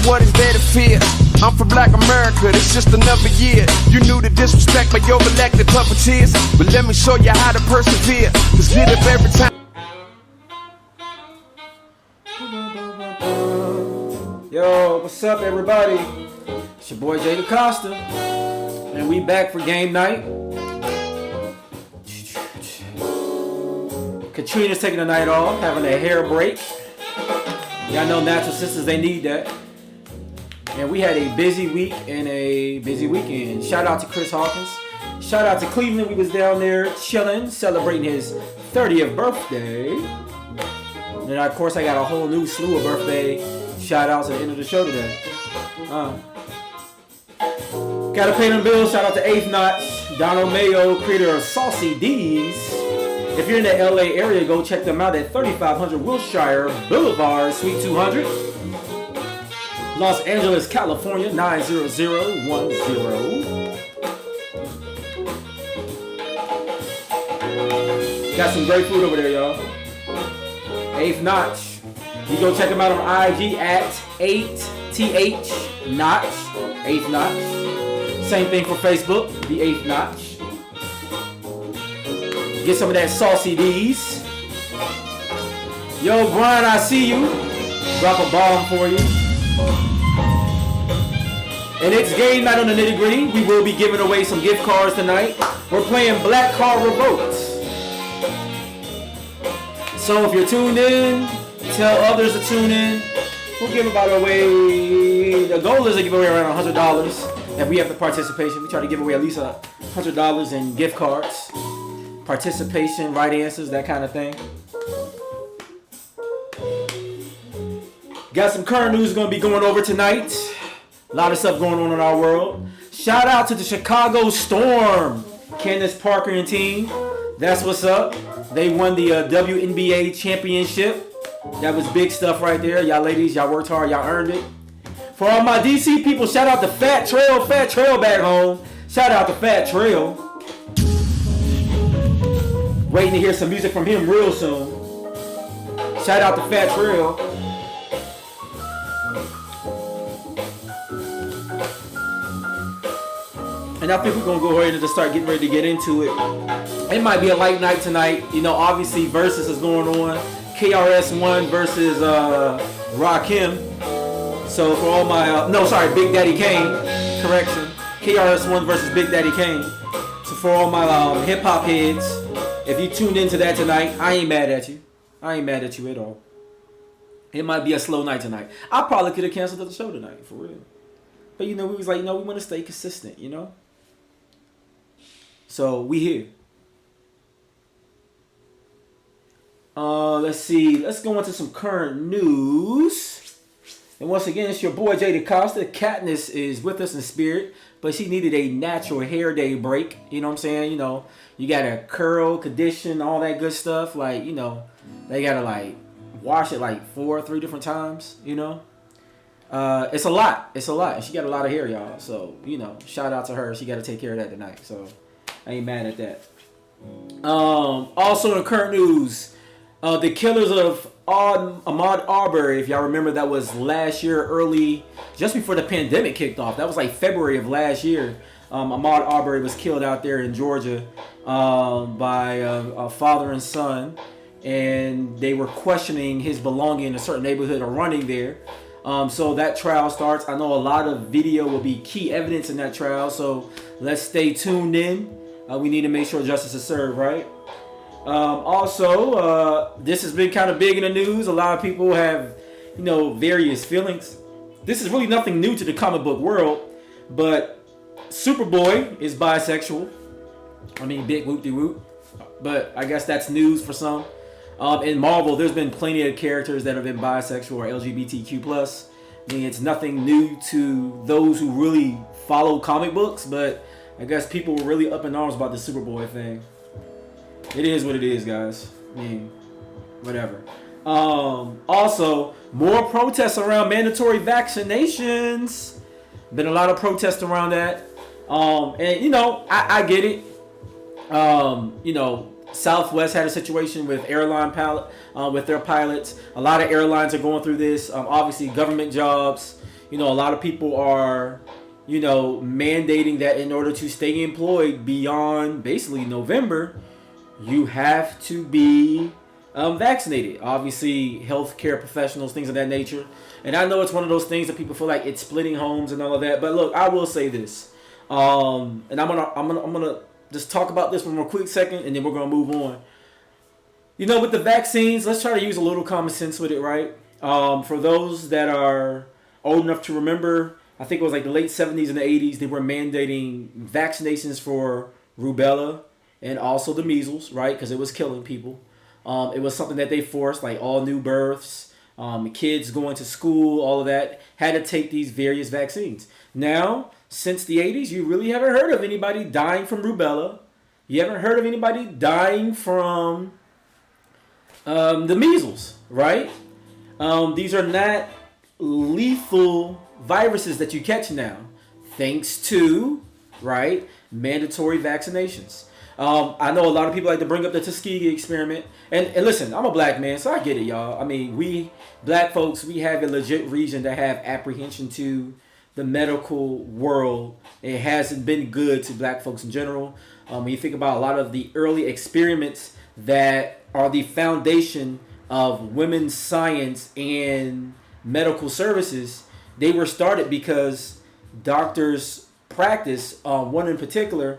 what is there to fear? I'm from Black America, it's just another year. You knew the disrespect by your elected puppeteers, but let me show you how to persevere. Just get up every time. Yo, what's up, everybody? It's your boy Jay DaCosta, and we back for game night. Katrina's taking the night off, having a hair break. Y'all know natural sisters, they need that. And we had a busy week and a busy weekend. Shout out to Chris Hawkins. Shout out to Cleveland. We was down there chilling, celebrating his 30th birthday. And of course, I got a whole new slew of birthday shout outs at the end of the show today. Gotta pay them bills. Shout out to 8th Notch, Donald Mayo, creator of Saucy D's. If you're in the LA area, go check them out at 3500 Wilshire Boulevard, Suite 200. Los Angeles, California, 90010. Got some great food over there, y'all. 8th Notch. You go check them out on IG at 8th Notch. 8th Notch. Same thing for Facebook, the 8th Notch. Get some of that Saucy D's. Yo, Brian, I see you. Drop a bomb for you. And it's game night on the Nitty Gritty. We will be giving away some gift cards tonight. We're playing Black Card Revoked. So if you're tuned in, tell others to tune in. We'll give about away. The goal is to give away around $100. If we have the participation, we try to give away at least $100 in gift cards. Participation, right answers, that kind of thing. Got some current news going to be going over tonight. A lot of stuff going on in our world. Shout out to the Chicago Storm. Candace Parker and team. That's what's up. They won the WNBA championship. That was big stuff right there. Y'all ladies, y'all worked hard. Y'all earned it. For all my DC people, shout out to Fat Trail back home. Shout out to Fat Trail. Waiting to hear some music from him real soon. Shout out to Fat Trail. And I think we're going to go ahead and just start getting ready to get into it. It might be a light night tonight. You know, obviously Versus is going on. KRS-One versus Rakim. So for all my, Big Daddy Kane. Correction. KRS-One versus Big Daddy Kane. So for all my hip hop heads, if you tuned into that tonight, I ain't mad at you. I ain't mad at you at all. It might be a slow night tonight. I probably could have canceled the show tonight, for real. But we was like, we want to stay consistent, So we here. Let's see. Let's go into some current news. And once again, it's your boy Jay DaCosta. Katniss is with us in spirit, but she needed a natural hair day break. You know what I'm saying? You got to curl, condition, all that good stuff. Like, they got to wash it 3 different times, It's a lot. It's a lot. And she got a lot of hair, y'all. So, shout out to her. She got to take care of that tonight. So, I ain't mad at that. Also in current news, the killers of Ahmaud Arbery, if y'all remember, that was last year, just before the pandemic kicked off. That was February of last year. Ahmaud Arbery was killed out there in Georgia by a father and son. And they were questioning his belonging in a certain neighborhood or running there. So that trial starts. I know a lot of video will be key evidence in that trial. So let's stay tuned in. We need to make sure justice is served, right? Also, this has been kind of big in the news. A lot of people have, various feelings. This is really nothing new to the comic book world, but Superboy is bisexual. I mean, big whoop-de-whoop. But I guess that's news for some. In Marvel, there's been plenty of characters that have been bisexual or LGBTQ+. I mean, it's nothing new to those who really follow comic books, but I guess people were really up in arms about the Superboy thing. It is what it is, guys. I mean, whatever. Also, more protests around mandatory vaccinations. Been a lot of protests around that. And, I get it. Southwest had a situation with with their pilots. A lot of airlines are going through this. Obviously, government jobs. A lot of people are, mandating that in order to stay employed beyond basically November, you have to be vaccinated. Obviously, healthcare professionals, things of that nature. And I know it's one of those things that people feel like it's splitting homes and all of that. But look, I will say this, and I'm gonna just talk about this for a quick second, and then we're gonna move on. With the vaccines, let's try to use a little common sense with it, right? For those that are old enough to remember, I think it was like the late 70s and the 80s, they were mandating vaccinations for rubella and also the measles, right? Because it was killing people. It was something that they forced, like all new births, kids going to school, all of that, had to take these various vaccines. Now, since the 80s, you really haven't heard of anybody dying from rubella. You haven't heard of anybody dying from the measles, right? These are not lethal viruses that you catch now, thanks to, right, mandatory vaccinations. I know a lot of people like to bring up the Tuskegee experiment. And listen, I'm a black man, so I get it, y'all. I mean, we black folks, we have a legit reason to have apprehension to the medical world. It hasn't been good to black folks in general. When you think about a lot of the early experiments that are the foundation of women's science and medical services, they were started because doctors practice, one in particular,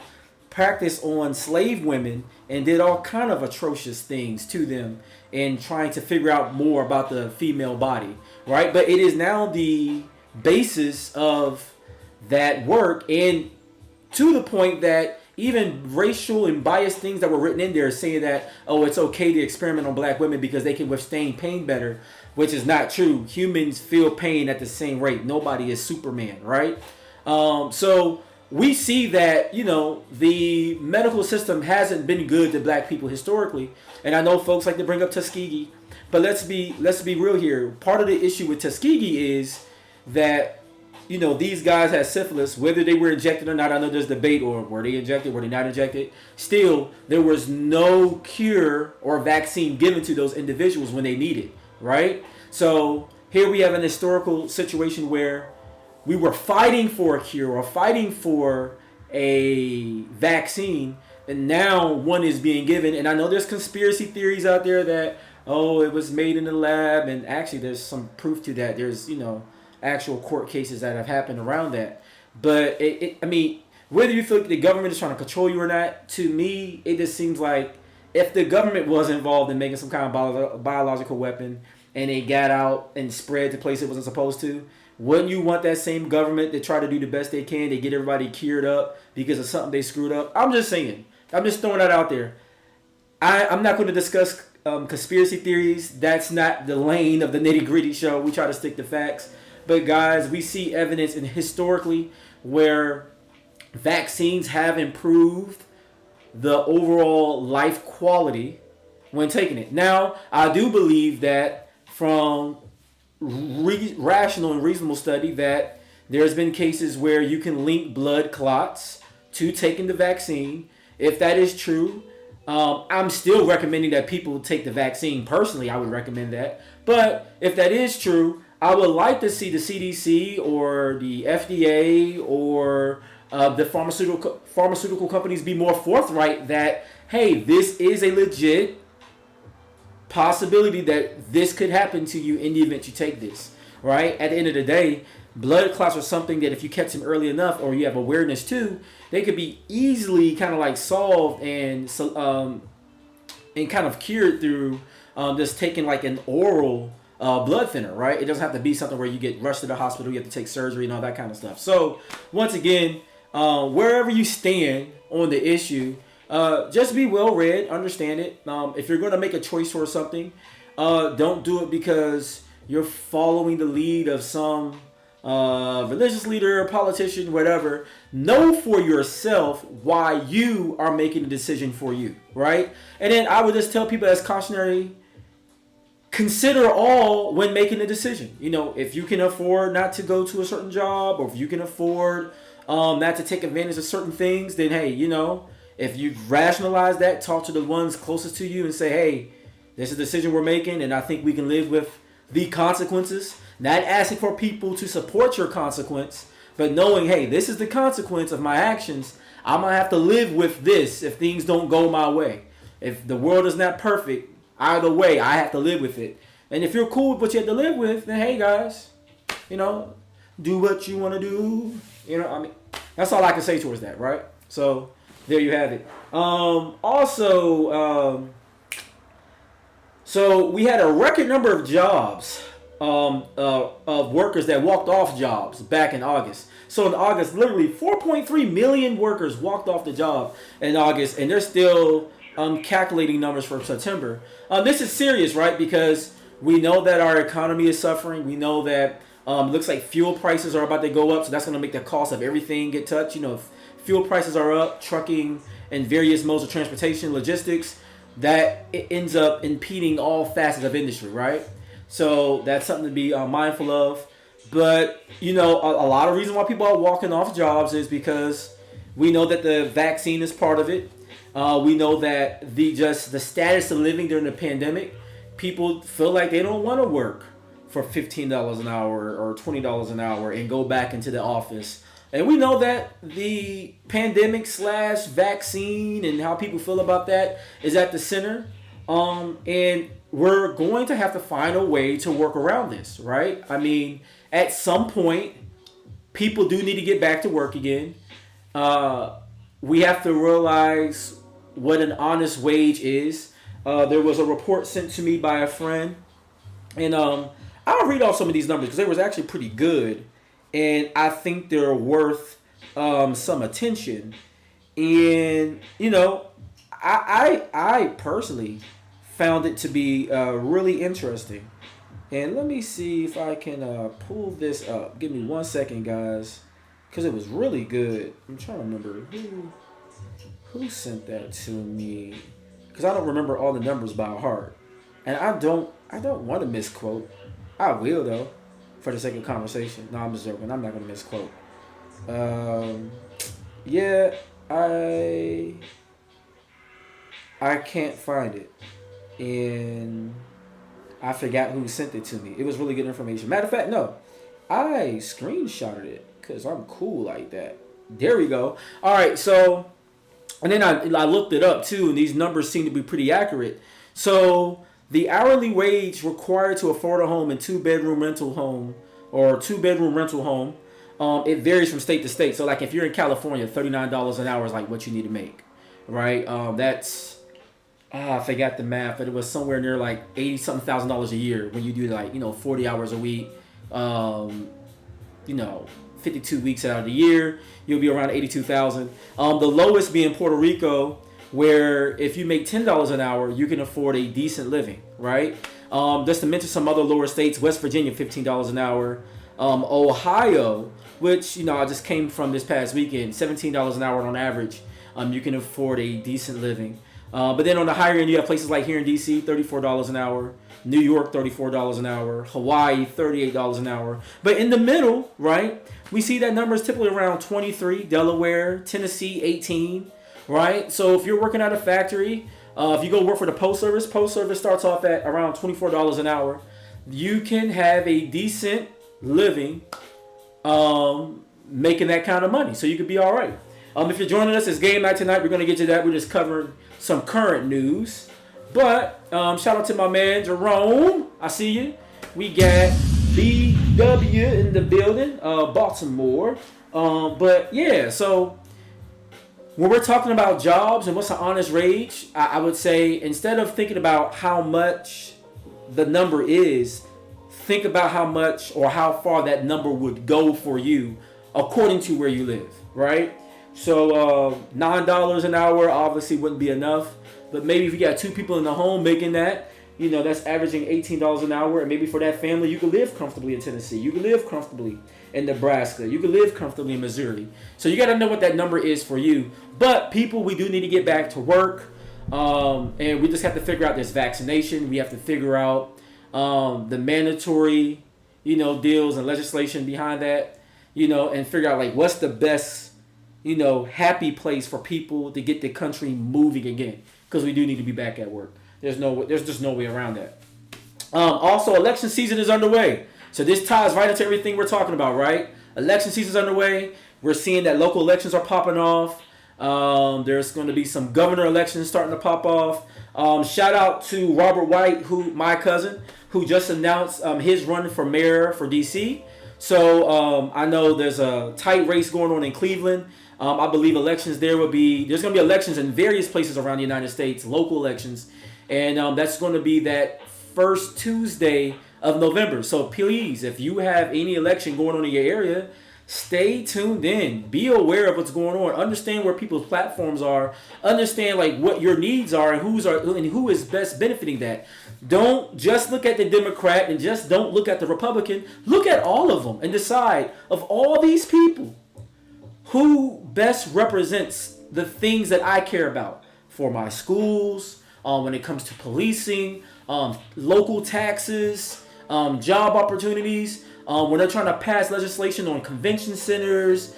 practiced on slave women and did all kind of atrocious things to them and trying to figure out more about the female body, right? But it is now the basis of that work, and to the point that even racial and biased things that were written in there saying that, oh, it's okay to experiment on black women because they can withstand pain better, which is not true. Humans feel pain at the same rate. Nobody is Superman, right? So we see that, the medical system hasn't been good to black people historically. And I know folks like to bring up Tuskegee, but let's be real here. Part of the issue with Tuskegee is that, these guys had syphilis, whether they were injected or not. I know there's debate, or were they injected, were they not injected? Still, there was no cure or vaccine given to those individuals when they needed, right? So here we have an historical situation where we were fighting for a cure or fighting for a vaccine, and now one is being given. And I know there's conspiracy theories out there that, oh, it was made in the lab, and actually there's some proof to that. There's, actual court cases that have happened around that. But I mean, whether you feel like the government is trying to control you or not, to me, it just seems like if the government was involved in making some kind of biological weapon and it got out and spread to places it wasn't supposed to, wouldn't you want that same government to try to do the best they can to get everybody cured up because of something they screwed up? I'm just saying. I'm just throwing that out there. I'm not going to discuss conspiracy theories. That's not the lane of the Nitty Gritty Show. We try to stick to facts. But guys, we see evidence in historically where vaccines have improved the overall life quality when taking it. Now, I do believe that from rational and reasonable study that there's been cases where you can link blood clots to taking the vaccine. If that is true, I'm still recommending that people take the vaccine. Personally, I would recommend that. But if that is true, I would like to see the CDC or the FDA or the pharmaceutical companies be more forthright that, hey, this is a legit possibility that this could happen to you in the event you take this, right? At the end of the day, blood clots are something that if you catch them early enough or you have awareness to, they could be easily kind of like solved and kind of cured through just taking like an oral blood thinner, right? It doesn't have to be something where you get rushed to the hospital, you have to take surgery and all that kind of stuff. So once again, wherever you stand on the issue, just be well read, understand it. If you're going to make a choice for something, don't do it because you're following the lead of some religious leader, politician, whatever. Know for yourself why you are making the decision for you, right? And then I would just tell people as cautionary, consider all when making a decision. If you can afford not to go to a certain job, or if you can afford not to take advantage of certain things, then hey, if you rationalize that, talk to the ones closest to you and say, hey, this is a decision we're making and I think we can live with the consequences. Not asking for people to support your consequence, but knowing, hey, this is the consequence of my actions. I'm going to have to live with this if things don't go my way. If the world is not perfect, either way, I have to live with it. And if you're cool with what you have to live with, then hey, guys, do what you want to do. That's all I can say towards that, right? So there you have it. So we had a record number of jobs, of workers that walked off jobs back in August. So in August, literally 4.3 million workers walked off the job in August, and they're still calculating numbers for September. This is serious, right? Because we know that our economy is suffering. We know that it looks like fuel prices are about to go up, so that's going to make the cost of everything get touched. If fuel prices are up, trucking and various modes of transportation, logistics, that it ends up impeding all facets of industry, right? So that's something to be mindful of. But, a lot of reason why people are walking off jobs is because we know that the vaccine is part of it. We know that the status of living during the pandemic, people feel like they don't want to work for $15 an hour or $20 an hour and go back into the office. And we know that the pandemic / vaccine and how people feel about that is at the center. And we're going to have to find a way to work around this, right? I mean, at some point, people do need to get back to work again. We have to realize what an honest wage is. There was a report sent to me by a friend, and I'll read off some of these numbers because they was actually pretty good, and I think they're worth some attention. And I personally found it to be really interesting. And let me see if I can pull this up. Give me 1 second, guys, because it was really good. I'm trying to remember who sent that to me, because I don't remember all the numbers by heart, and I don't want to misquote. I will though, for the sake of conversation. No, I'm just joking. I'm not gonna misquote. Yeah, I can't find it, and I forgot who sent it to me. It was really good information. Matter of fact, no, I screenshotted it because I'm cool like that. There we go. All right, so, and then I looked it up too, and these numbers seem to be pretty accurate. So the hourly wage required to afford a home and two-bedroom rental home, it varies from state to state. So like if you're in California, $39 an hour is like what you need to make, right? That's I forgot the math, but it was somewhere near like $80-something thousand a year when you do like 40 hours a week, 52 weeks out of the year, you'll be around 82,000. The lowest being Puerto Rico, where if you make $10 an hour, you can afford a decent living, right? Just to mention some other lower states, West Virginia, $15 an hour. Ohio, which I just came from this past weekend, $17 an hour on average. You can afford a decent living. But then on the higher end, you have places like here in DC, $34 an hour. New York, $34 an hour. Hawaii, $38 an hour. But in the middle, right, we see that number is typically around 23. Delaware, Tennessee, 18, right? So if you're working at a factory, if you go work for the Post Service starts off at around $24 an hour. You can have a decent living making that kind of money. So you could be all right. If you're joining us, it's game night tonight. We're going to get to that. We're just covering some current news. But shout out to my man, Jerome. I see you. We got BW in the building, Baltimore. But yeah, so when we're talking about jobs and what's an honest wage, I would say instead of thinking about how much the number is, think about how much or how far that number would go for you according to where you live, right? So $9 an hour obviously wouldn't be enough, but maybe if you got two people in the home making that, that's averaging $18 an hour, and maybe for that family, you could live comfortably in Tennessee, you could live comfortably in Nebraska, you could live comfortably in Missouri. So you got to know what that number is for you. But people, we do need to get back to work, and we just have to figure out this vaccination. We have to figure out the mandatory, deals and legislation behind that, and figure out like what's the best happy place for people to get the country moving again, because we do need to be back at work. There's just no way around that. Also, election season is underway. So this ties right into everything we're talking about, right? Election season's underway. We're seeing that local elections are popping off. There's going to be some governor elections starting to pop off. Shout out to Robert White, my cousin, who just announced his run for mayor for DC. So I know there's a tight race going on in Cleveland. I believe elections there's going to be elections in various places around the United States, local elections. And that's going to be that first Tuesday of November. So please, if you have any election going on in your area, stay tuned in. Be aware of what's going on. Understand where people's platforms are. Understand like what your needs are and who is best benefiting that. Don't just look at the Democrat and just don't look at the Republican. Look at all of them and decide of all these people who best represents the things that I care about for my schools, when it comes to policing, local taxes, job opportunities. When they're trying to pass legislation on convention centers,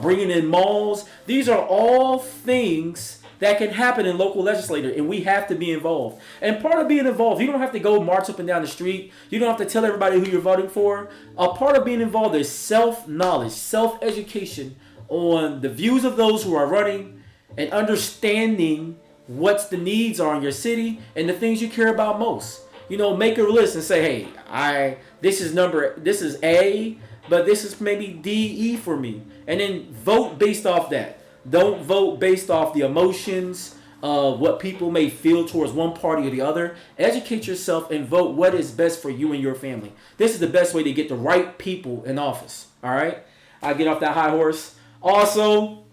bringing in malls. These are all things that can happen in local legislature, and we have to be involved. And part of being involved, you don't have to go march up and down the street. You don't have to tell everybody who you're voting for. A part of being involved is self-knowledge, self-education on the views of those who are running and understanding what the needs are in your city and the things you care about most. Make a list and say, hey, this is A, but this is maybe D, E for me. And then vote based off that. Don't vote based off the emotions of what people may feel towards one party or the other. Educate yourself and vote what is best for you and your family. This is the best way to get the right people in office. All right? I get off that high horse. Also,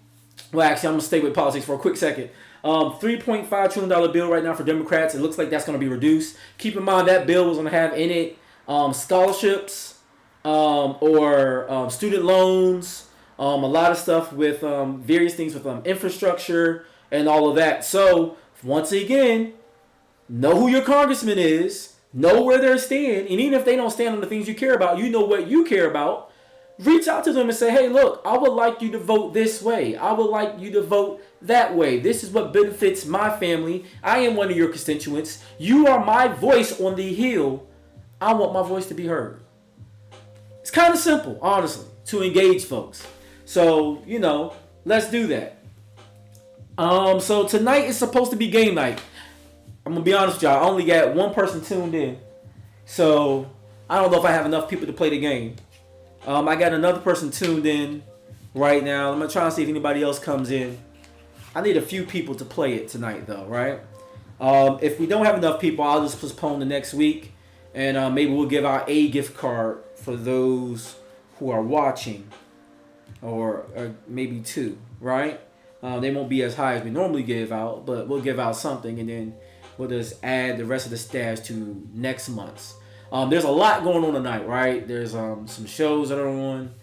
well, actually, I'm going to stay with politics for a quick second. $3.5 trillion bill right now for Democrats. It looks like that's going to be reduced. Keep in mind that bill was going to have in it scholarships or student loans, a lot of stuff with various things with infrastructure and all of that. So, once again, know who your congressman is, know where they stand, and even if they don't stand on the things you care about, you know what you care about. Reach out to them and say, hey, look, I would like you to vote this way. I would like you to vote that way. This is what benefits my family. I am one of your constituents. You are my voice on the Hill. I want my voice to be heard. It's kind of simple, honestly, to engage folks. So, let's do that. So tonight is supposed to be game night. I'm going to be honest with y'all. I only got one person tuned in. So I don't know if I have enough people to play the game. I got another person tuned in right now. I'm going to try and see if anybody else comes in. I need a few people to play it tonight, though, right? If we don't have enough people, I'll just postpone the next week. And maybe we'll give out a gift card for those who are watching. Or maybe two, right? They won't be as high as we normally give out, but we'll give out something. And then we'll just add the rest of the stash to next month's. There's a lot going on tonight, right? There's some shows that are on.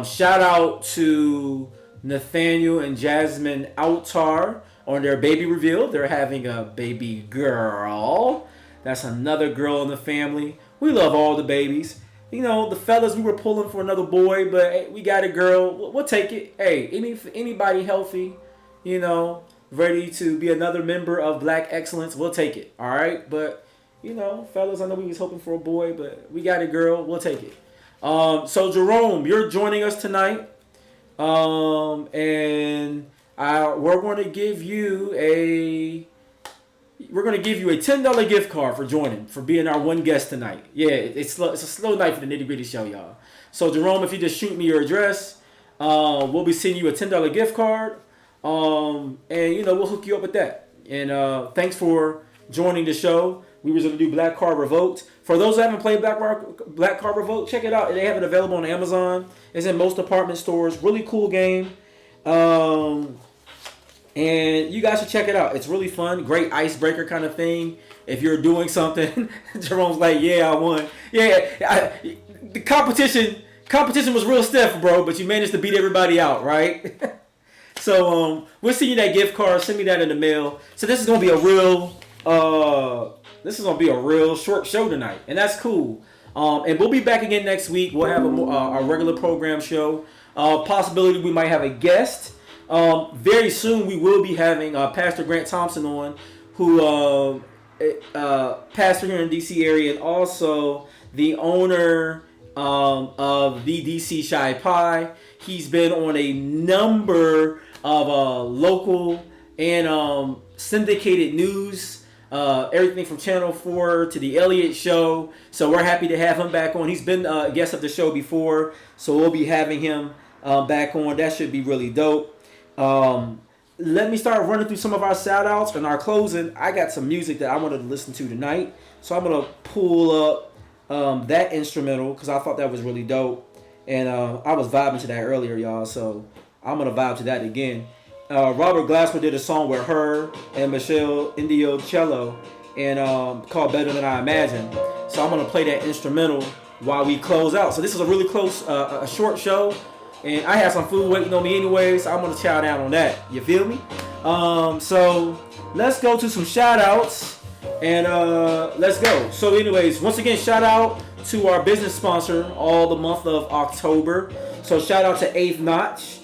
Shout out to Nathaniel and Jasmine Outar on their baby reveal. They're having a baby girl. That's another girl in the family. We love all the babies. The fellas, we were pulling for another boy, but hey, we got a girl. We'll take it. Hey, anybody healthy, ready to be another member of Black Excellence, we'll take it. All right? But fellas, I know we was hoping for a boy, but we got a girl. We'll take it. So Jerome, you're joining us tonight, and we're going to give you a $10 gift card for being our one guest tonight. Yeah, it's a slow night for the Nitty Gritty Show, y'all. So Jerome, if you just shoot me your address, we'll be sending you a $10 gift card, and we'll hook you up with that. And thanks for joining the show. We were going to do Black Card Revoked. For those who haven't played Black Card Revoked, check it out. They have it available on Amazon. It's in most department stores. Really cool game. And you guys should check it out. It's really fun. Great icebreaker kind of thing. If you're doing something, Jerome's like, yeah, I won. Yeah, the competition was real stiff, bro, but you managed to beat everybody out, right? So we'll send you that gift card. Send me that in the mail. So this is going to be a real short show tonight, and that's cool. And we'll be back again next week. We'll have a regular program show. Possibility we might have a guest. Very soon we will be having Pastor Grant Thompson on, who pastor here in DC area, and also the owner of the DC Shy Pie. He's been on a number of local and syndicated news. Everything from Channel 4 to the Elliott Show. So we're happy to have him back on. He's been a guest of the show before, so we'll be having him back on. That should be really dope. Let me start running through some of our shout outs and our closing. I got some music that I wanted to listen to tonight, so I'm going to pull up that instrumental because I thought that was really dope. And I was vibing to that earlier, y'all, so I'm going to vibe to that again. Robert Glasper did a song with her and Michelle Indiocello and called Better Than I Imagined. So I'm going to play that instrumental while we close out. So this is a really close, a short show. And I have some food waiting on me anyway, so I'm going to chow down on that. You feel me? So let's go to some shout outs and let's go. So anyways, once again, shout out to our business sponsor all the month of October. So shout out to 8th Notch.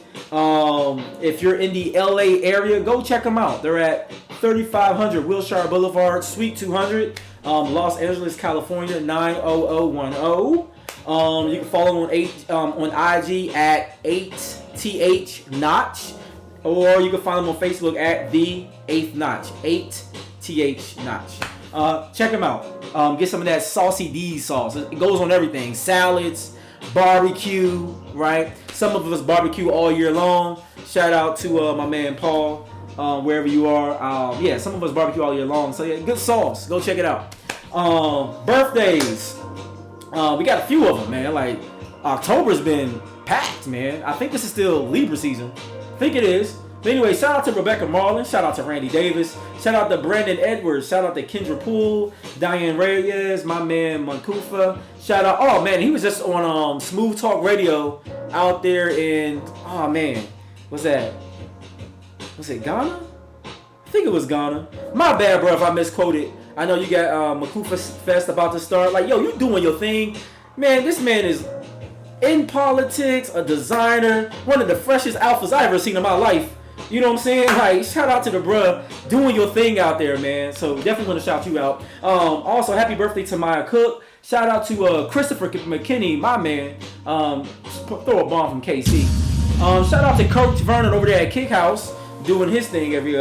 If you're in the LA area, go check them out. They're at 3500 Wilshire Boulevard, Suite 200, Los Angeles, California, 90010. You can follow them on IG at 8th Notch, or you can find them on Facebook at the 8th Notch, 8th Notch. Check them out. Get some of that saucy D sauce. It goes on everything. Salads, barbecue, right? Some of us barbecue all year long. Shout out to my man Paul, wherever you are. Yeah, some of us barbecue all year long. So yeah, good sauce. Go check it out. Birthdays. We got a few of them, man. Like October's been packed, man. I think this is still Libra season. I think it is. But anyway, shout out to Rebecca Marlin. Shout out to Randy Davis. Shout out to Brandon Edwards. Shout out to Kendra Poole, Diane Reyes, my man Monkufa. Shout out. Oh man, he was just on Smooth Talk Radio out there in, oh man, what's that? Was it Ghana? I think it was Ghana. My bad, bro, if I misquoted. I know you got Makufa Fest about to start. Like, yo, you doing your thing. Man, this man is in politics, a designer, one of the freshest alphas I ever seen in my life. You know what I'm saying? Like, shout out to the bruh doing your thing out there, man. So definitely want to shout you out. Also, happy birthday to Maya Cook. Shout out to Christopher McKinney, my man. Throw a bomb from KC. Shout out to Coach Vernon over there at Kick House, doing his thing every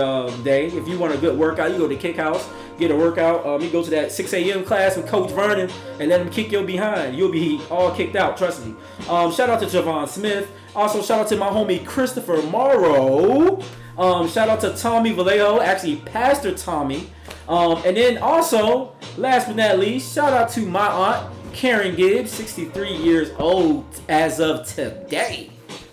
day. If you want a good workout, you go to Kick House, get a workout. You go to that 6 a.m. class with Coach Vernon and let him kick your behind. You'll be all kicked out, trust me. Shout out to Javon Smith. Also, shout out to my homie Christopher Morrow. Shout out to Tommy Vallejo, actually Pastor Tommy. And then also, last but not least, shout out to my aunt Karen Gibbs, 63 years old as of today.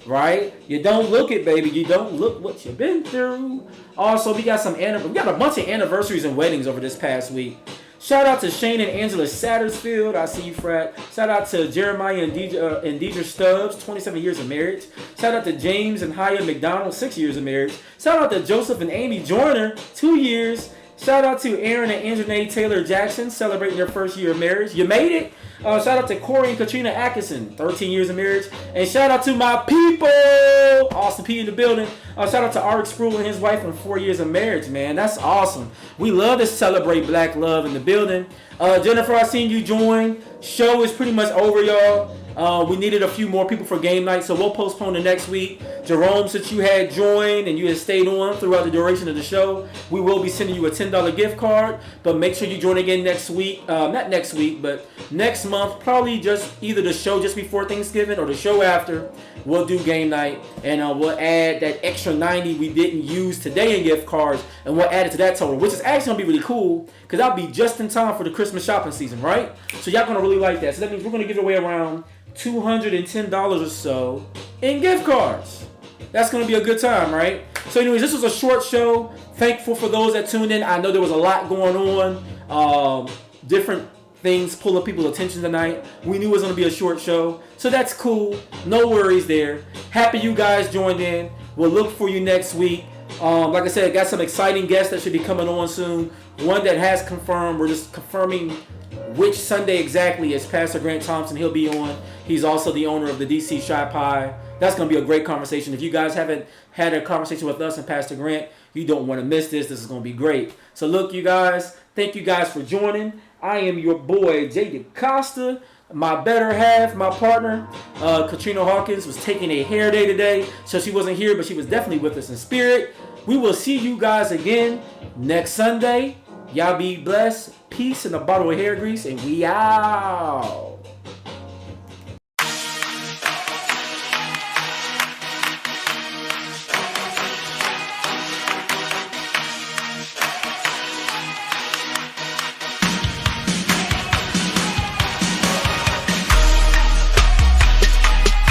Right? You don't look it, baby. You don't look what you've been through. Also, we got a bunch of anniversaries and weddings over this past week. Shout out to Shane and Angela Sattersfield. I see you, Frat. Shout out to Jeremiah and Deidre Stubbs, 27 years of marriage. Shout out to James and Haya McDonald, 6 years of marriage. Shout out to Joseph and Amy Joyner, 2 years. Shout out to Aaron and Anjanae Taylor Jackson, celebrating their first year of marriage. You made it. Shout out to Corey and Katrina Atkinson, 13 years of marriage. And shout out to my people, Austin P in the building. Shout out to Arik Spruill and his wife on 4 years of marriage, man. That's awesome. We love to celebrate black love in the building. Jennifer, I seen you join. Show is pretty much over, y'all. We needed a few more people for game night, so we'll postpone it next week. Jerome, since you had joined and you had stayed on throughout the duration of the show, we will be sending you a $10 gift card. But make sure you join again next week. Not next week, but next month. Probably just either the show just before Thanksgiving or the show after. We'll do game night, and we'll add that extra 90 we didn't use today in gift cards, and we'll add it to that total, which is actually going to be really cool because that'll be just in time for the Christmas shopping season, right? So y'all going to really like that. So that means we're going to give away around $210 or so in gift cards. That's going to be a good time, right? So anyways, this was a short show. Thankful for those that tuned in. I know there was a lot going on. Different things pulling people's attention tonight. We knew it was going to be a short show. So that's cool. No worries there. Happy you guys joined in. We'll look for you next week. Like I said, got some exciting guests that should be coming on soon. One that has confirmed. We're just confirming which Sunday exactly is Pastor Grant Thompson. He'll be on. He's also the owner of the DC Shy Pie. That's going to be a great conversation. If you guys haven't had a conversation with us and Pastor Grant, you don't want to miss this. This is going to be great. So look, you guys, thank you guys for joining. I am your boy, Jay DeCosta. My better half, my partner, Katrina Hawkins, was taking a hair day today, so she wasn't here, but she was definitely with us in spirit. We will see you guys again next Sunday. Y'all be blessed. Peace and a bottle of hair grease, and we out.